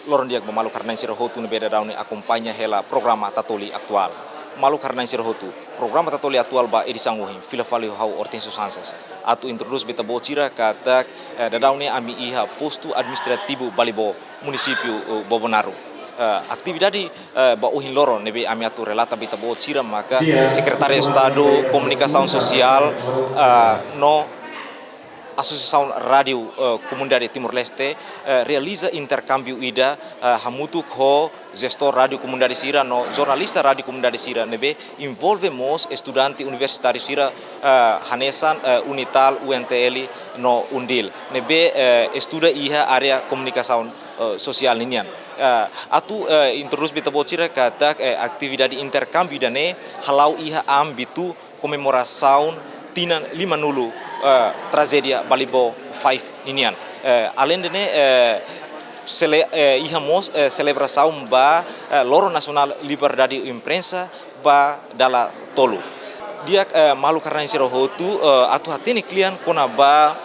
Loron dia Malu karena Sirohotu ne beda daun acompanha hela programa tatoli aktual. Malu karena Sirohotu programa tatoli atual ba edisanguhin fila fali hau Hortensio Sanches. Atu introduz beta bocira kata da daun ami iha posto administrativo Balibo município Bobonaru. Atividade bauhin loro nebe ami atu relata beta bocira maka Secretário de Estado Comunicação Social no Associação Rádio Comunidade Timor-Leste realiza intercâmbio ida hamutu ko gestor rádio comunidade sira no jornalista rádio comunidade sira nebe envolvemos estudante universitário sira hanesan Unital UNTL no Undil nebe estuda iha area komunikasi sosial ninian atu introduz beta bocira kata atividade intercâmbio dane halau iha ambitu comemoração tinan 5 tragédia Balibo 5 ninian. Além de ihamos celebração ba Loro Nacional Liberdade Imprensa ba dala tolu. Dia malu karena Sirohotu atu hatene klian kona ba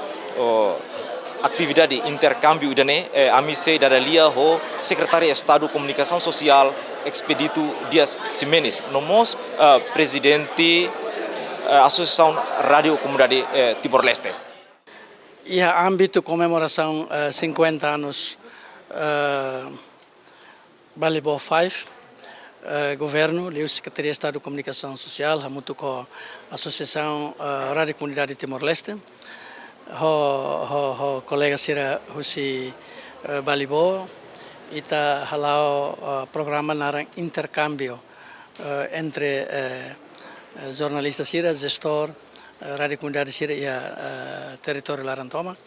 atividade intercâmbio idane amise dadalia ho Secretário de Estado Comunicação Social Expedito Dias Ximenes nomos presidente Associação Rádio Comunidade Timor-Leste. E a âmbito comemoração 50 anos Balibo 5, governo, o Secretaria de Estado de Comunicação Social, junto com a Associação Rádio Comunidade Timor-Leste, o colega Sira Husi Balibo, e está halau programa narang intercâmbio entre jornalista Sira, gestor, Rádio Comunidade Sira e território Larantoma.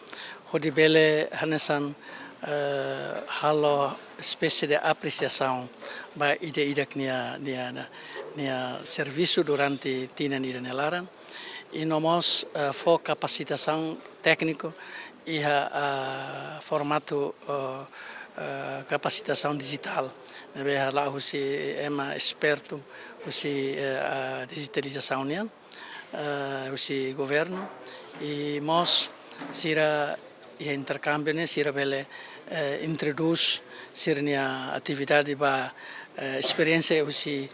Hodi bele hanesan halo espécie de apreciação ba ide nia serviço durante tinan ida nelaran. E nós for capacitação técnico e formato capacitação digital. Nebe hala husi ema experto husi digitalização nian, husi governo e nós sira intercâmbio ne sira bele introduz sirnia atividade ba experiência husi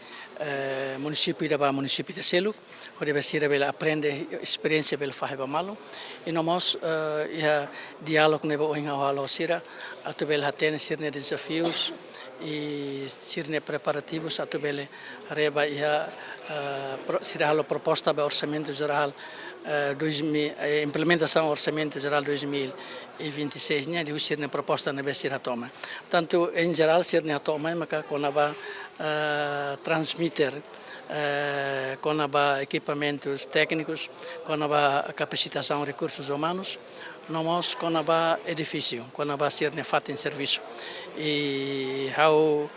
município da ba município de Selu, onde sira bele aprende experiência bele faheba malo e nós diálogo ne ba oinga halo sira atu bele hatene sirne desafios e sirne preparativos atu bele reba sira halo proposta ba orçamento geral implementação orçamento geral 2026 né de sirne proposta ne be sira toma. Portanto em geral sirne toma maka konaba transmitter konaba equipamentos técnicos, konaba capacitação recursos humanos, nós konaba edifício, konaba sirne fatin serviço e how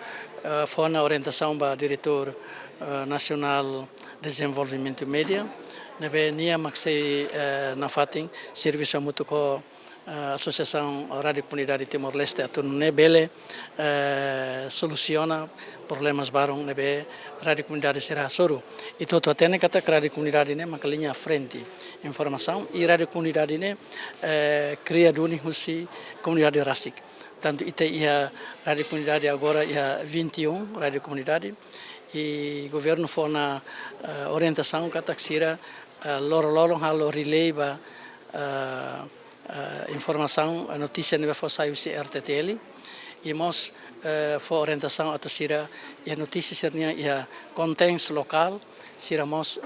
foi na orientação ba diretor nacional desenvolvimento média nebe nia maxei na fatin serviço muito com Associação Rádio Comunidade Timor-Leste atu nebele soluciona problemas barong nebe Rádio Comunidade será soro e toto atene kata Rádio Comunidade ne makalinha frente informação e Rádio Comunidade ne cria duni husi comunidade rasik tanto ite ia Rádio Comunidade agora ia 21 Rádio Comunidade e governo foi na orientação kata sira loro halo relay ba informação, a notícia não foi sair se RTTL e nós foi orientação a sira e a notícia seria e contents local sira nós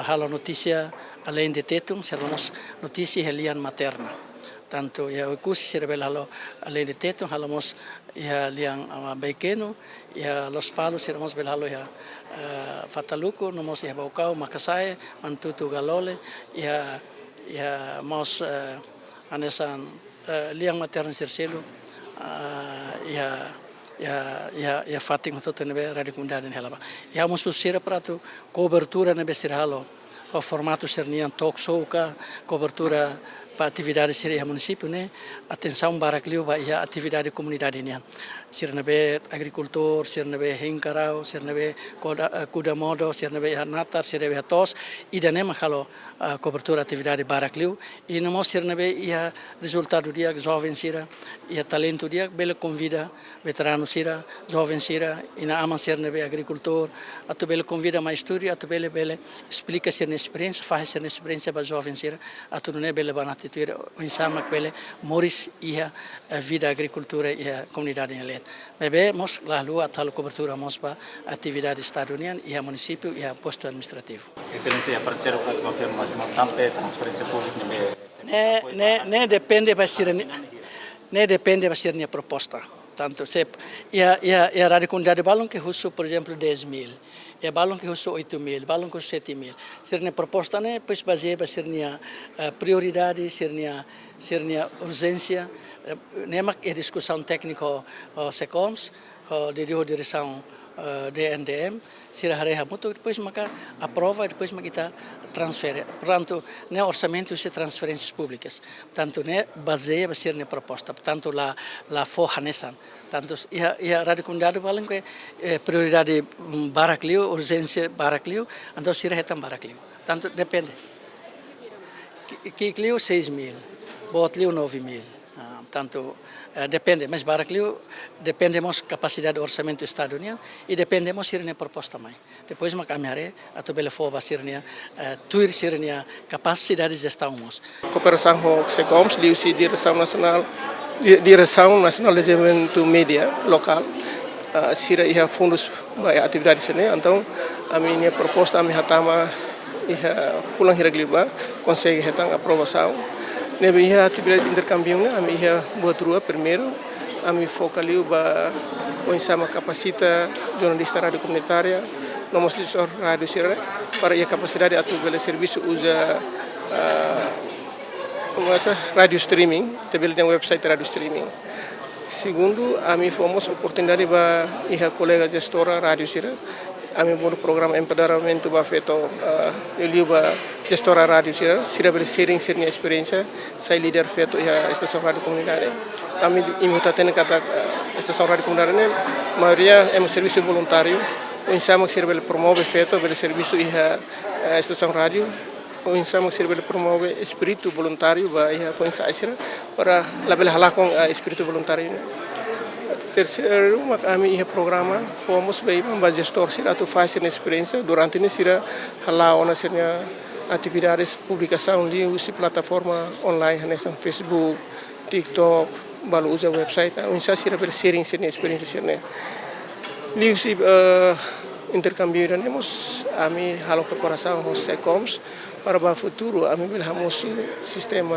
halo notícia além de tetum sira nós notícia helian materna tanto e o curso sira bel halo além de tetum halo nós e liang pequeno e los palos sira nós bel halo Fataluco nós e Baucau Makassai Mantutu Galole e nós anesan liang materno serselo e fating toto nebe Rádio Comunidade helaba e nós susira para tu cobertura nebe sirhalo o formato sernian talk show ka cobertura para atividade seria município né atenção baraclio ba atividade comunidade nian sirnabe agricultor, sirnabe hinkarau, sirnabe kuda modo, sirnabe natar, sirnabe tos, e danema kalau cobertura atividade Baracliu, e não sirnabe ia resultado dia jovem sira, ia talento dia, bela convida veterano sira, jovem sira, e na ama sirnabe agricultor, atu bela convida mais estúdio, atu bela explica sirna experiência, faz sirna experiência para jovem sira, atu não é bela banatituira, o insama bela moris ia vida agricultura e a comunidade em Let. Bebe, mos lalu atal cobertura mos para atividade estaduniana e a município e a posto administrativo. Excelência, para ter uma confirmação, também transferência pública Ne depende para ser minha proposta. Tanto se e a radicalidade balão que uso, por exemplo, 10.000. E balão que uso 8.000, balão que uso 7.000. Ser minha proposta né, pois baseia para ser minha prioridade, ser minha urgência. Nemak é discussão técnica SECOMS, de direção DNDM, se a muito depois maka aprova e depois kita transfere. Portanto, né orçamento e transferências públicas. Portanto, né baseia ser na proposta. Portanto, lá forra nessa. Portanto, e a radicalidade falam que prioridade Baracliu, urgência Baracliu, então se retam Baracliu. Portanto, depende. Kikliu 6.000, Botliu 9.000. Portanto, depende, mas Baracliu dependemos capacidade de orçamento estaduniano e dependemos sirne proposta mais. Depois uma caminhare a tobele foba sirne tuir sirne capacidade de gestão mos. Cooperação com o SECOMS, Direção Nacional de Desenvolvimento Média Local, sira ia fundos para atividade sini. Então, a minha proposta a minha tama ia fulang hiragliba consegue retang aprovação. Nebe ia atividades intercâmbio né, a minha buat rua primeiro, a minha focaliu ba sama capacita jornalista rádio comunitária, nomos di rádio sira para ia capacidade atu bela serviço usa rádio streaming, tabel tem website rádio streaming. Segundo, a minha fomos oportunidade ba ia colega gestora rádio sira, a minha bom programa empoderamento ba feito eu ba gestora rádio sira bela sharing sirnya experiência, saya líder feito ia estação rádio comunitária. Também imutaten kata estação rádio comunitária né, maioria é um serviço voluntário, o insama que serve promove feito bela serviço ia estação rádio. O insama que serve promove espírito voluntário ba ia foi insira para label halakong espírito voluntário. Terceiro, kami ia programa fomos bem ba gestor sira tu faz experiência durante ini sira halau na sirnya atividades publicação de usi plataforma online nessa Facebook, TikTok, balu usa website, unsa sira ber sharing sirnya experiência sirnya. Li usi intercambio danemos ami halo cooperação com SECOMS para o futuro ami bilhamos sistema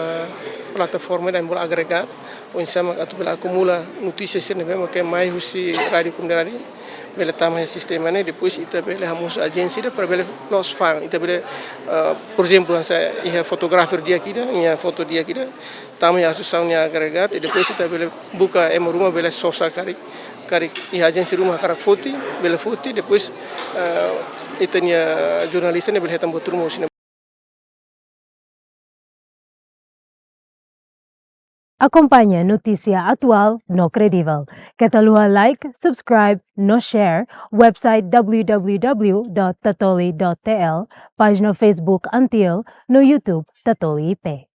plataforma dan bola agregat o insama atu bela acumula notícias sirne mesmo que mais usi rádio comunitária bela também sistema né depois ita bela hamos agência para bela los fan ita bela por exemplo saya ia fotografer dia kita minha foto dia kita também associação agregat e depois ita bela buka rumah bela sosa kari e agência rumah karak foto bela foto depois itanya jornalista ne bela hitam boturmo sini. Acompanha notícia atual no credível. Catalua like, subscribe, no share, website www.tatoli.tl, página Facebook Antil, no YouTube Tatoli IP.